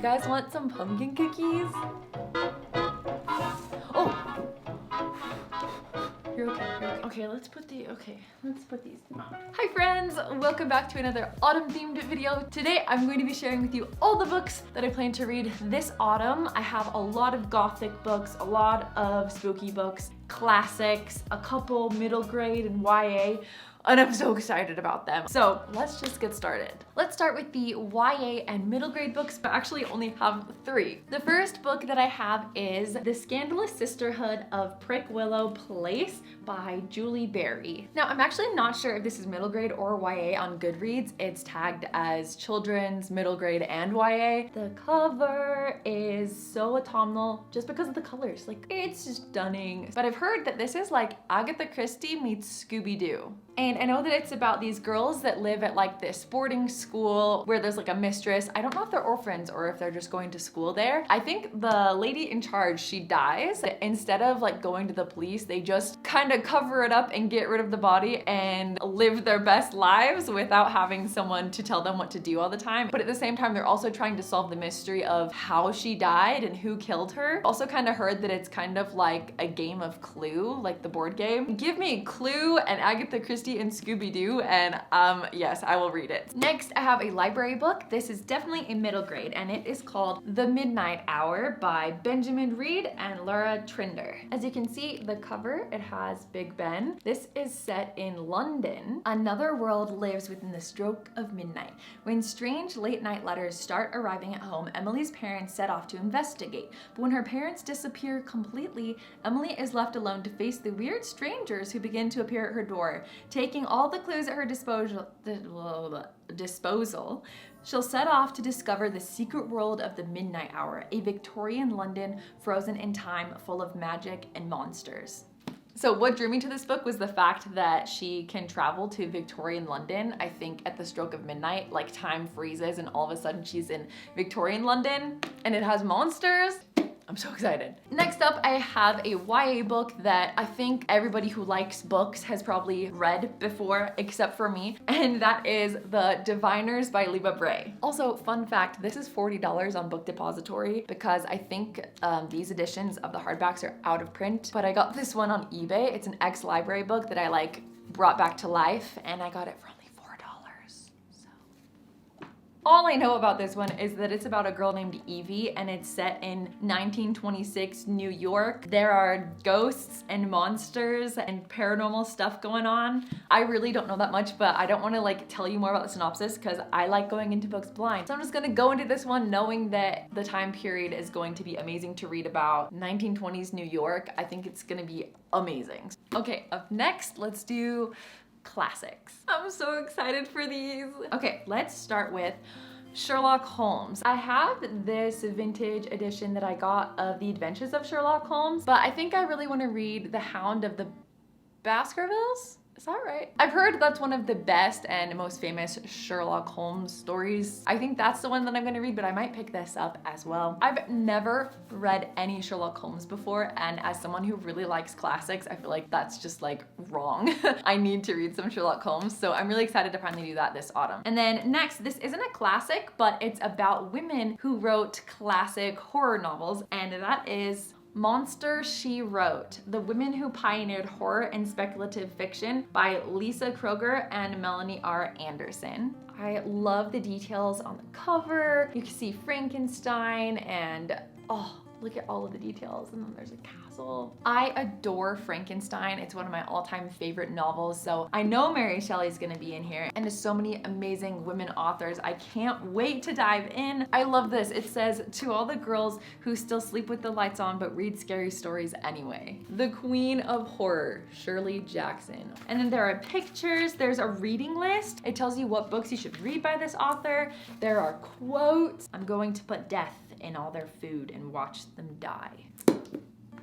guys want some pumpkin cookies? Oh! You're okay, you're okay. Okay, let's put these Hi friends, welcome back to another autumn themed video. Today I'm going to be sharing with you all the books that I plan to read this autumn. I have a lot of gothic books, a lot of spooky books, classics, a couple middle grade and YA, and I'm so excited about them. So let's just get started. Let's start with the YA and middle grade books, but actually only have 3. The first book that I have is The Scandalous Sisterhood of Prick Willow Place by Julie Berry. Now, I'm actually not sure if this is middle grade or YA on Goodreads. It's tagged as children's, middle grade, and YA. The cover is so autumnal just because of the colors. Like, it's stunning. But I've heard that this is like Agatha Christie meets Scooby-Doo. And I know that it's about these girls that live at like this boarding school where there's like a mistress. I don't know if they're orphans or if they're just going to school there. I think the lady in charge, she dies. Instead of like going to the police, they just kind of cover it up and get rid of the body and live their best lives without having someone to tell them what to do all the time. But at the same time, they're also trying to solve the mystery of how she died and who killed her. Also kind of heard that it's kind of like a game of Clue, like the board game. Give me Clue and Agatha Christie and Scooby-Doo, and yes, I will read it. Next, I have a library book. This is definitely a middle grade, and it is called The Midnight Hour by Benjamin Reed and Laura Trinder. As you can see, the cover, it has Big Ben. This is set in London. Another world lives within the stroke of midnight. When strange late-night letters start arriving at home, Emily's parents set off to investigate. But when her parents disappear completely, Emily is left alone to face the weird strangers who begin to appear at her door. Taking all the clues at her disposal, she'll set off to discover the secret world of the Midnight Hour, a Victorian London frozen in time full of magic and monsters. So what drew me to this book was the fact that she can travel to Victorian London. I think at the stroke of midnight, like time freezes and all of a sudden she's in Victorian London and it has monsters. I'm so excited. Next up, I have a YA book that I think everybody who likes books has probably read before, except for me, and that is The Diviners by Leba Bray. Also, fun fact, this is $40 on Book Depository because I think these editions of the hardbacks are out of print, but I got this one on eBay. It's an ex-library book that I like brought back to life, and I got it for only $4. All I know about this one is that it's about a girl named Evie and it's set in 1926 New York. There are ghosts and monsters and paranormal stuff going on. I really don't know that much, but I don't want to like tell you more about the synopsis because I like going into books blind. So I'm just gonna go into this one knowing that the time period is going to be amazing to read about. 1920s New York. I think it's gonna be amazing. Okay, up next, let's do classics. I'm so excited for these. Okay, let's start with Sherlock Holmes. I have this vintage edition that I got of The Adventures of Sherlock Holmes, but I think I really want to read The Hound of the Baskervilles. Is that right? I've heard that's one of the best and most famous Sherlock Holmes stories. I think that's the one that I'm gonna read, but I might pick this up as well. I've never read any Sherlock Holmes before, and as someone who really likes classics, I feel like that's just like wrong. I need to read some Sherlock Holmes, so I'm really excited to finally do that this autumn. And then next, this isn't a classic, but it's about women who wrote classic horror novels, and that is Monster, She Wrote: The Women Who Pioneered Horror and Speculative Fiction by Lisa Kroger and Melanie R. Anderson. I love the details on the cover. You can see Frankenstein and oh, look at all of the details. And then there's a castle. I adore Frankenstein. It's one of my all-time favorite novels. So I know Mary Shelley's gonna be in here, and there's so many amazing women authors. I can't wait to dive in. I love this. It says, "To all the girls who still sleep with the lights on but read scary stories anyway." The Queen of Horror, Shirley Jackson. And then there are pictures. There's a reading list. It tells you what books you should read by this author. There are quotes. I'm going to put death in all their food and watch them die.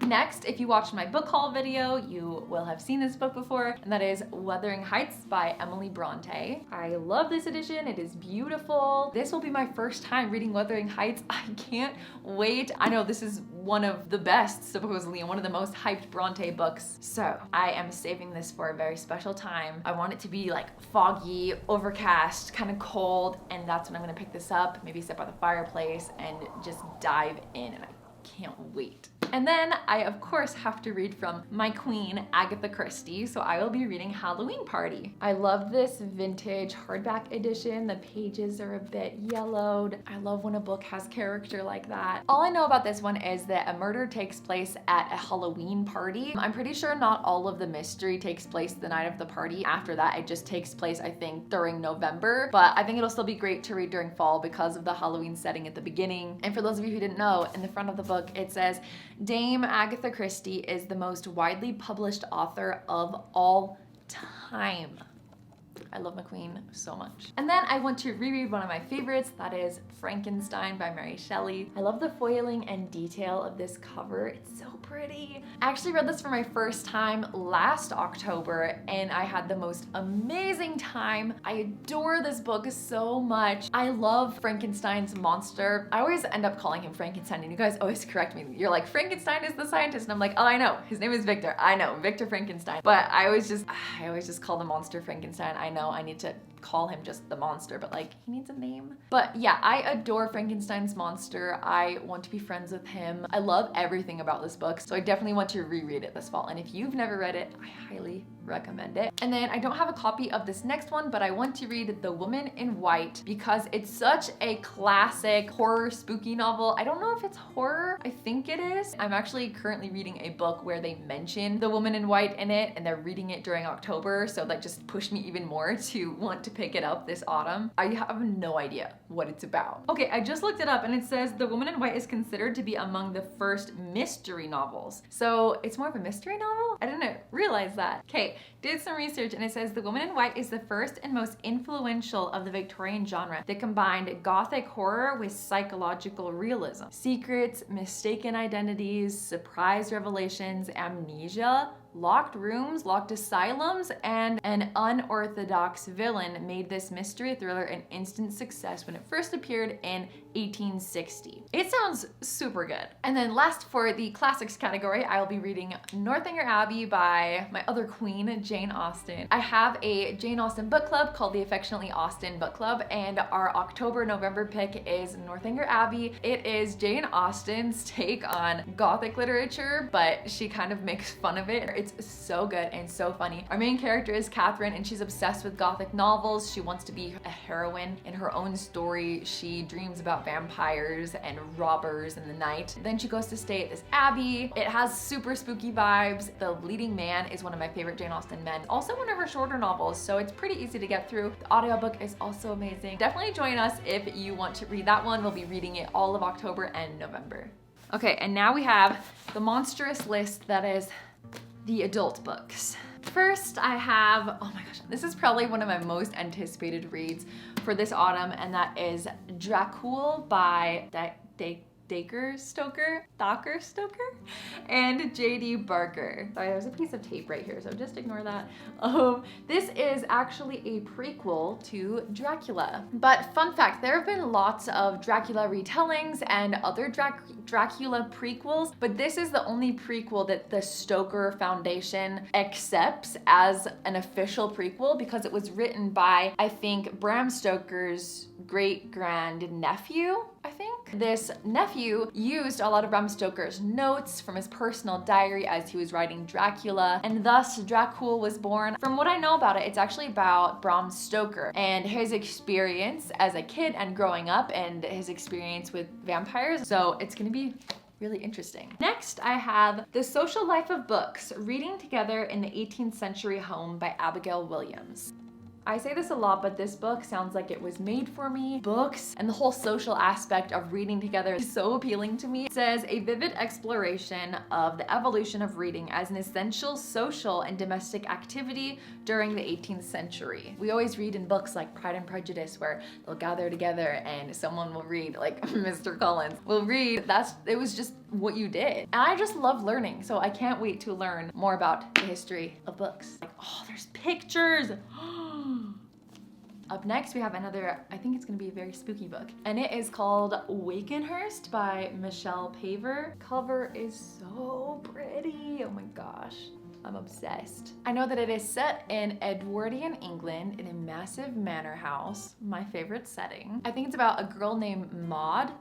Next, if you watched my book haul video, you will have seen this book before, and that is Wuthering Heights by Emily Bronte. I love this edition. It is beautiful. This will be my first time reading Wuthering Heights. I can't wait. I know this is one of the best, supposedly, and one of the most hyped Bronte books. So I am saving this for a very special time. I want it to be like foggy, overcast, kind of cold, and that's when I'm gonna pick this up, maybe sit by the fireplace and just dive in, and I can't wait. And then I, of course, have to read from my queen, Agatha Christie, so I will be reading Halloween Party. I love this vintage hardback edition. The pages are a bit yellowed. I love when a book has character like that. All I know about this one is that a murder takes place at a Halloween party. I'm pretty sure not all of the mystery takes place the night of the party. After that, it just takes place, I think, during November, but I think it'll still be great to read during fall because of the Halloween setting at the beginning. And for those of you who didn't know, in the front of the book, it says, Dame Agatha Christie is the most widely published author of all time. I love my queen so much. And then I want to reread one of my favorites, that is Frankenstein by Mary Shelley. I love the foiling and detail of this cover. It's so pretty. I actually read this for my first time last October, and I had the most amazing time. I adore this book so much. I love Frankenstein's monster. I always end up calling him Frankenstein, and you guys always correct me. You're like, Frankenstein is the scientist, and I'm like, oh, I know. His name is Victor. I know, Victor Frankenstein. But I always just call the monster Frankenstein. I know I need to call him just the monster, but like, he needs a name. But yeah, I adore Frankenstein's monster. I want to be friends with him. I love everything about this book, so I definitely want to reread it this fall. And if you've never read it, I highly recommend it. And then I don't have a copy of this next one, but I want to read The Woman in White because it's such a classic horror spooky novel. I don't know if it's horror. I think it is. I'm actually currently reading a book where they mention The Woman in White in it, and they're reading it during October, so that just pushed me even more to want to pick it up this autumn. I have no idea what it's about. Okay, I just looked it up, and it says The Woman in White is considered to be among the first mystery novels. So it's more of a mystery novel? I didn't realize that. Okay, did some research, and it says The Woman in White is the first and most influential of the Victorian genre that combined gothic horror with psychological realism. Secrets, mistaken identities, surprise revelations, amnesia, locked rooms, locked asylums, and an unorthodox villain made this mystery thriller an instant success when it first appeared in 1860. It sounds super good. And then last, for the classics category, I will be reading Northanger Abbey by my other queen, Jane Austen. I have a Jane Austen book club called the Affectionately Austen book club, and our October-November pick is Northanger Abbey. It is Jane Austen's take on gothic literature, but she kind of makes fun of it. It's so good and so funny. Our main character is Catherine, and she's obsessed with gothic novels. She wants to be a heroine in her own story. She dreams about vampires and robbers in the night. Then she goes to stay at this abbey. It has super spooky vibes. The leading man is one of my favorite Jane Austen men. Also one of her shorter novels, so it's pretty easy to get through. The audiobook is also amazing. Definitely join us if you want to read that one. We'll be reading it all of October and November. Okay, and now we have the monstrous list that is the adult books. First, I have, oh my gosh, this is probably one of my most anticipated reads for this autumn, and that is Dracul by Thacker Stoker and J.D. Barker. Sorry, there's a piece of tape right here, so just ignore that. This is actually a prequel to Dracula. But fun fact, there have been lots of Dracula retellings and other Dracula prequels, but this is the only prequel that the Stoker Foundation accepts as an official prequel because it was written by, I think, Bram Stoker's great-grand-nephew, I think. This nephew used a lot of Bram Stoker's notes from his personal diary as he was writing Dracula, and thus Dracul was born. From what I know about it, it's actually about Bram Stoker and his experience as a kid and growing up and his experience with vampires, so it's gonna be really interesting. Next, I have The Social Life of Books, Reading Together in the 18th Century Home by Abigail Williams. I say this a lot, but this book sounds like it was made for me. Books and the whole social aspect of reading together is so appealing to me. It says, a vivid exploration of the evolution of reading as an essential social and domestic activity during the 18th century. We always read in books like Pride and Prejudice where they'll gather together and someone will read, like Mr. Collins will read. It was just what you did. And I just love learning, so I can't wait to learn more about the history of books. Like, oh, there's pictures. Up next, we have another, I think it's gonna be a very spooky book, and it is called Wakenhurst by Michelle Paver. Cover is so pretty, oh my gosh. I'm obsessed. I know that it is set in Edwardian England in a massive manor house, my favorite setting. I think it's about a girl named Maud,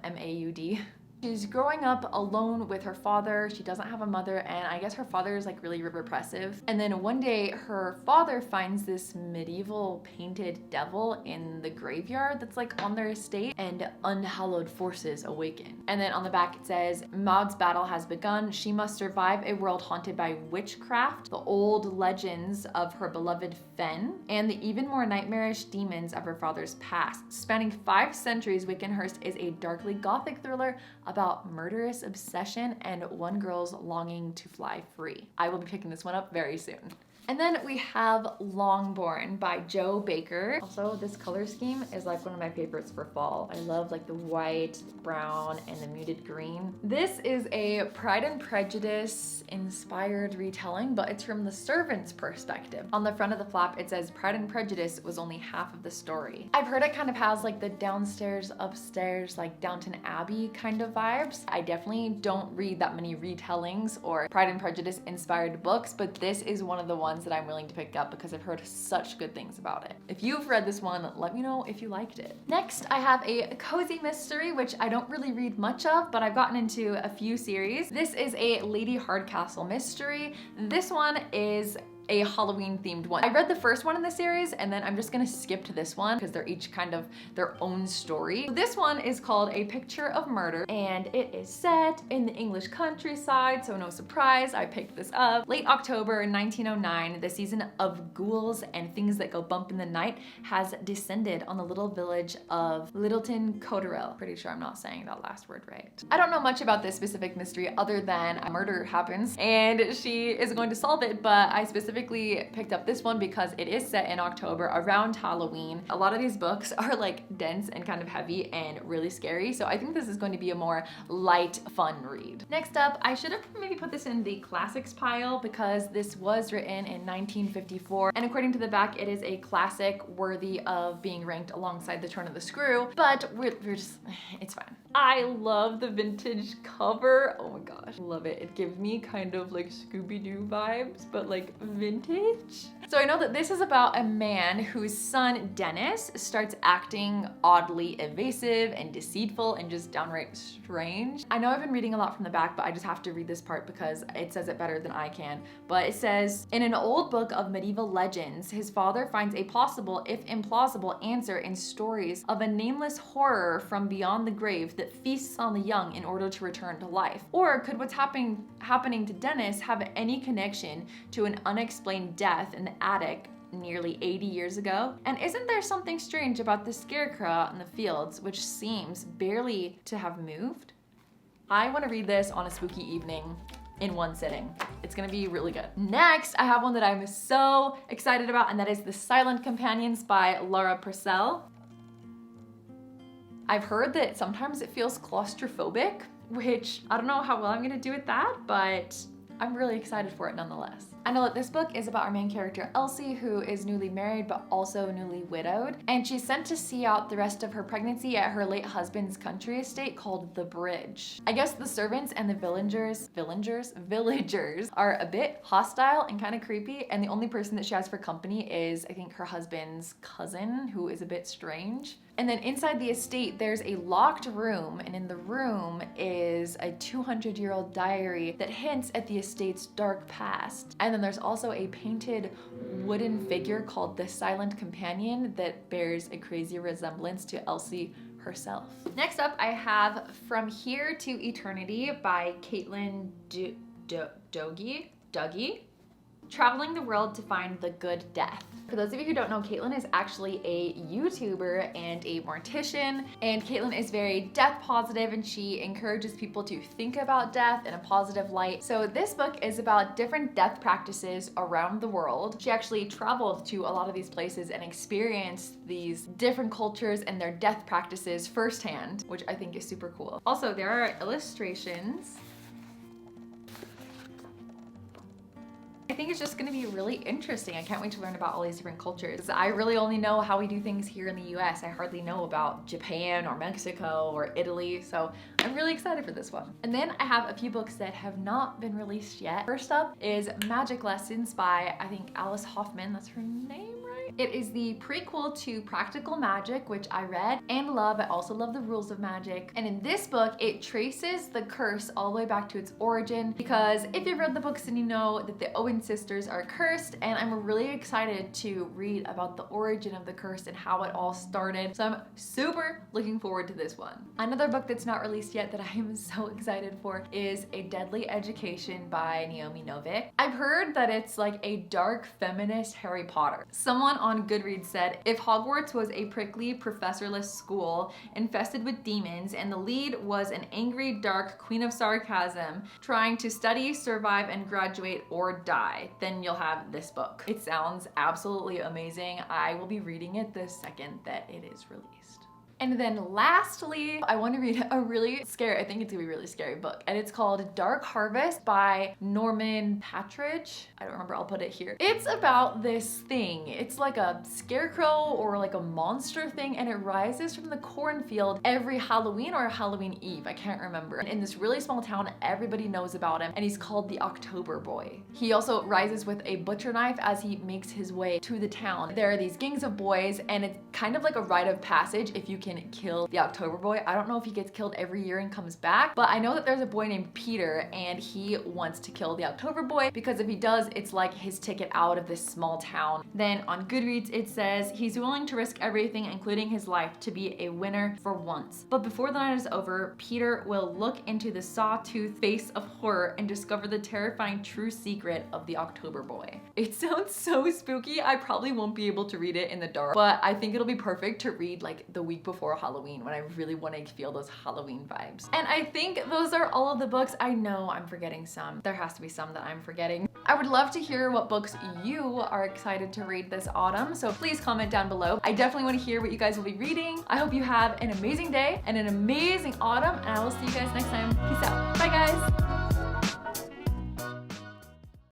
M-A-U-D. She's growing up alone with her father. She doesn't have a mother, and I guess her father is like really repressive. And then one day her father finds this medieval painted devil in the graveyard that's like on their estate, and unhallowed forces awaken. And then on the back it says, Maud's battle has begun. She must survive a world haunted by witchcraft, the old legends of her beloved Fen, and the even more nightmarish demons of her father's past. Spanning 5 centuries, Wakenhurst is a darkly gothic thriller about murderous obsession and one girl's longing to fly free. I will be picking this one up very soon. And then we have Longbourn by Jo Baker. Also, this color scheme is like one of my favorites for fall. I love like the white, brown, and the muted green. This is a Pride and Prejudice inspired retelling, but it's from the servant's perspective. On the front of the flap, it says Pride and Prejudice was only half of the story. I've heard it kind of has like the downstairs, upstairs, like Downton Abbey kind of vibes. I definitely don't read that many retellings or Pride and Prejudice inspired books, but this is one of the ones that I'm willing to pick up because I've heard such good things about it. If you've read this one, let me know if you liked it. Next, I have a cozy mystery, which I don't really read much of, but I've gotten into a few series. This is a Lady Hardcastle mystery. This one is a Halloween themed one. I read the first one in the series, and then I'm just gonna skip to this one because they're each kind of their own story. This one is called A Picture of Murder, and it is set in the English countryside, so no surprise, I picked this up. Late October 1909, the season of ghouls and things that go bump in the night has descended on the little village of Littleton Cotterell. Pretty sure I'm not saying that last word right. I don't know much about this specific mystery other than a murder happens and she is going to solve it, but I specifically picked up this one because it is set in October around Halloween. A lot of these books are like dense and kind of heavy and really scary, so I think this is going to be a more light, fun read. Next up, I should have maybe put this in the classics pile because this was written in 1954, and according to the back, it is a classic worthy of being ranked alongside The Turn of the Screw, but we're just, it's fine. I love the vintage cover. Oh my gosh, love it. It gives me kind of like Scooby-Doo vibes, but like vintage. So I know that this is about a man whose son, Dennis, starts acting oddly evasive and deceitful and just downright strange. I know I've been reading a lot from the back, but I just have to read this part because it says it better than I can. But it says, in an old book of medieval legends, his father finds a possible, if implausible, answer in stories of a nameless horror from beyond the grave that feasts on the young in order to return to life. Or could what's happening to Dennis have any connection to an unexplained death in the attic nearly 80 years ago? And isn't there something strange about the scarecrow out in the fields, which seems barely to have moved? I want to read this on a spooky evening in one sitting. It's gonna be really good. Next, I have one that I'm so excited about, and that is The Silent Companions by Laura Purcell. I've heard that sometimes it feels claustrophobic, which I don't know how well I'm gonna do with that, but I'm really excited for it nonetheless. I know that this book is about our main character, Elsie, who is newly married but also newly widowed, and she's sent to see out the rest of her pregnancy at her late husband's country estate called The Bridge. I guess the servants and the villagers are a bit hostile and kind of creepy, and the only person that she has for company is, I think, her husband's cousin, who is a bit strange. And then inside the estate, there's a locked room, and in the room is a 200-year-old diary that hints at the estate's dark past. And then there's also a painted wooden figure called the Silent Companion that bears a crazy resemblance to Elsie herself. Next up, I have From Here to Eternity by Caitlin Dougie. Traveling the World to Find the Good Death. For those of you who don't know, Caitlin is actually a YouTuber and a mortician, and Caitlin is very death positive and she encourages people to think about death in a positive light. So this book is about different death practices around the world. She actually traveled to a lot of these places and experienced these different cultures and their death practices firsthand, which I think is super cool. Also, there are illustrations. I think it's just gonna be really interesting. I can't wait to learn about all these different cultures. I really only know how we do things here in the US. I hardly know about Japan or Mexico or Italy, so I'm really excited for this one. And then I have a few books that have not been released yet. First up is Magic Lessons by, I think, Alice Hoffman, that's her name, right? It is the prequel to Practical Magic, which I read and love. I also love the rules of magic. And in this book, it traces the curse all the way back to its origin, because if you've read the books, then you know that the Owen sisters are cursed, and I'm really excited to read about the origin of the curse and how it all started. So I'm super looking forward to this one. Another book that's not released yet that I am so excited for is A Deadly Education by Naomi Novik. I've heard that it's like a dark feminist Harry Potter. Someone on Goodreads said, if Hogwarts was a prickly, professorless school infested with demons and the lead was an angry, dark queen of sarcasm trying to study, survive, and graduate or die, then you'll have this book. It sounds absolutely amazing. I will be reading it the second that it is released. And then lastly, I want to read a really scary, I think it's gonna be a really scary book, and it's called Dark Harvest by Norman Patridge. I don't remember, I'll put it here. It's about this thing. It's like a scarecrow or like a monster thing, and it rises from the cornfield every Halloween or Halloween Eve, I can't remember. In this really small town, everybody knows about him, and he's called the October Boy. He also rises with a butcher knife as he makes his way to the town. There are these gangs of boys, and it's kind of like a rite of passage if you can kill the October Boy. I don't know if he gets killed every year and comes back, but I know that there's a boy named Peter, and he wants to kill the October Boy because if he does, it's like his ticket out of this small town. Then on Goodreads, it says he's willing to risk everything, including his life, to be a winner for once. But before the night is over, Peter will look into the sawtooth face of horror and discover the terrifying true secret of the October Boy. It sounds so spooky. I probably won't be able to read it in the dark, but I think it'll be perfect to read like the week before Halloween when I really want to feel those Halloween vibes. And I think those are all of the books. I know I'm forgetting some. There has to be some that I'm forgetting. I would love to hear what books you are excited to read this autumn, so please comment down below. I definitely want to hear what you guys will be reading. I hope you have an amazing day and an amazing autumn, and I will see you guys next time. Peace out. Bye guys.